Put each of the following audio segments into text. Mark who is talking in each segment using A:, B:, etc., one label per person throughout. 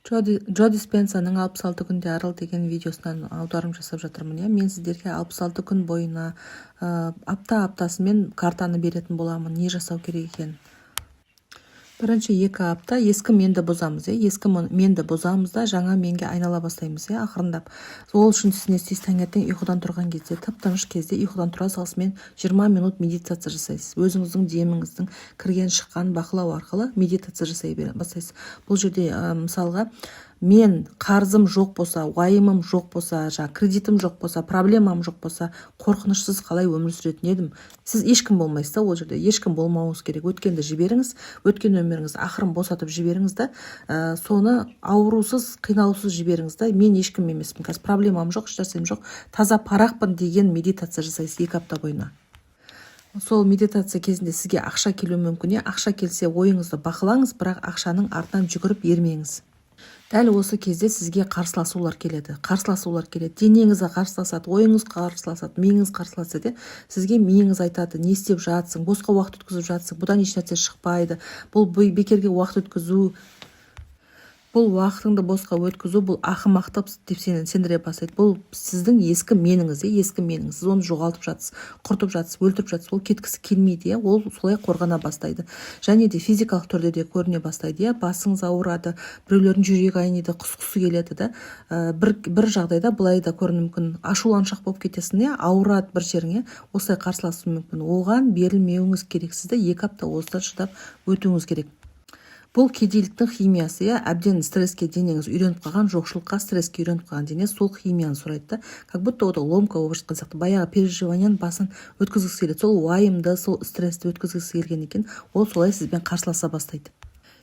A: Джо Диспенсаның 66 күнде арыл деген видеосынан аударым жасап жатырмын. Мен сіздерге 66 күн бойына апта-аптасымен картаны беретін боламын. Не жасау керек екен? Бірінші 2 апта ескі менді бұзамыз. Ескі менді бұзамыз да жаңа менге айнала бастаймыз. Ақырындап. Ол үшін сіз не істейсіз? Таңертең ұйқыдан тұрған кезде, тып-тыныш кезде ұйқыдан тұра салысымен 20 минут медитация жасайсыз. Өзіңіздің деміңіздің кірген шыққан бақылау арқылы медитация жасай бастайсыз. Бұл жерде мысалға мен қарызым жоқ болса, уайымым жоқ болса, кредитім жоқ болса, проблемам жоқ болса, қорқынышсыз қалай өмір сүретін едім. Сіз ешкім болмайсыз да, ол жерде ешкім болмауыңыз керек. Өткенді жіберіңіз, өткен өміріңіз ақырын босатып жіберіңіз да, соны аурусыз, қинаусыз жіберіңіз да. Мен ешкім емеспін, қазір проблемам жоқ, ешнәрсем жоқ, таза парақпын деген медитация жасайсыз 2 апта бойына. Сол медитация кезінде сізге ақша келуі мүмкін. Ақша келсе ойыңызды бақылаңыз, бірақ ақшаның артынан жүгіріп ермеңіз. Дәл осы кезде сізге қарсыласулар келеді. Денеңіз қарсыласады, ойыңыз қарсыласады, миыңыз қарсыласады. Сізге миыңыз айтады, не істеп жатсың, босқа уақыт өткізіп жатсың, бұдан ешнәрсе шықпайды. Бұл бекерге уақыт өткізу, бұл уақытыңды босқа өткізу, бұл ақымақтық деп сендіре бастайды. Бұл сіздің ескі меніңіз, Сіз оны жоғалтып жатсыз, құртып жатсыз, өлтіріп жатсыз. Ол кеткісі келмейді, ол солай қорғана бастайды. Және де физикалық түрде де көріне бастайды. Басыңыз ауырады, біреулердің жүрегі айниды, құсқысы келеді да. Бір жағдайда былай да көрінуі мүмкін. Ашуланшақ болып кетесің, ауырады бір жеріңе, осылай қарсыласуы мүмкін. Оған берілмеуіңіз керек. Сізді 2 апта осыдан шыдап өтуіңіз керек. Бұл кедейліктің химиясы, әбден стресске денеңіз үйреніп қалған, жоқшылыққа, стресске үйреніп қалған дене сол химияны сұрайды. Как будто ода ломка болып жатқан сияқты, баяғы переживанияның басын өткізгісі келеді. Сол уайымды, сол стрессті өткізгісі келген екен, ол солай сізбен қарсыласа бастайды.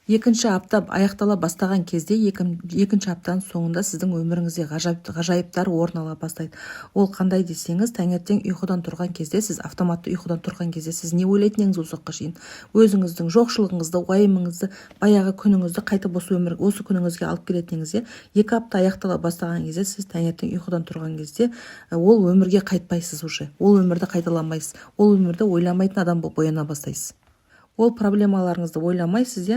A: 2 апта аяқтала бастаған кезде, 2 аптаның соңында сіздің өміріңізде ғажайыптар орын ала бастайды. Ол қандай десеңіз, таңертең ұйқыдан тұрған кезде, сіз автоматты ұйқыдан тұрған кезде, сіз не ойлайтыныңыз ұзаққа шейін, өзіңіздің жоқшылығыңызды, уайымыңызды, баяғы күніңізді қайтып осы күніңізге алып келетініңізде, 2 апта аяқтала бастаған кезде, сіз таңертең ұйқыдан тұрған кезде, ол өмірге қайтпайсыз уже. Ол өмірді қайталамайсыз. Ол өмірді ойламайтын адам болып ояна бастайсыз. Ол проблемаларыңызды ойламайсыз.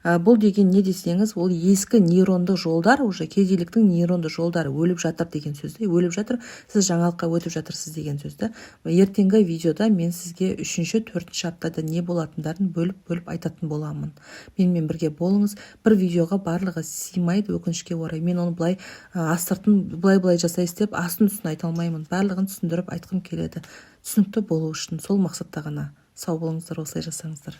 A: Бұл деген не десеңіз, ол ескі нейрондық жолдар, уже кедейліктің нейрондық жолдары өліп жатыр деген сөзді. Өліп жатыр, сіз жаңалыққа өтіп жатырсыз деген сөзді. Ертеңгі видеода мен сізге 3-4 аптада не болатындарын бөліп айтатын боламын. Менімен бірге болыңыз. Бір видеоға барлығы сыймайды, өкінішке орай. Мен оны былай астыртын былай жасайсыз деп астын-үстін айта алмаймын. Барлығын түсіндіріп айтқым келеді. Түсінікті болу үшін сол мақсатта ғана. Сау болыңыздар, осылай жасаңыздар.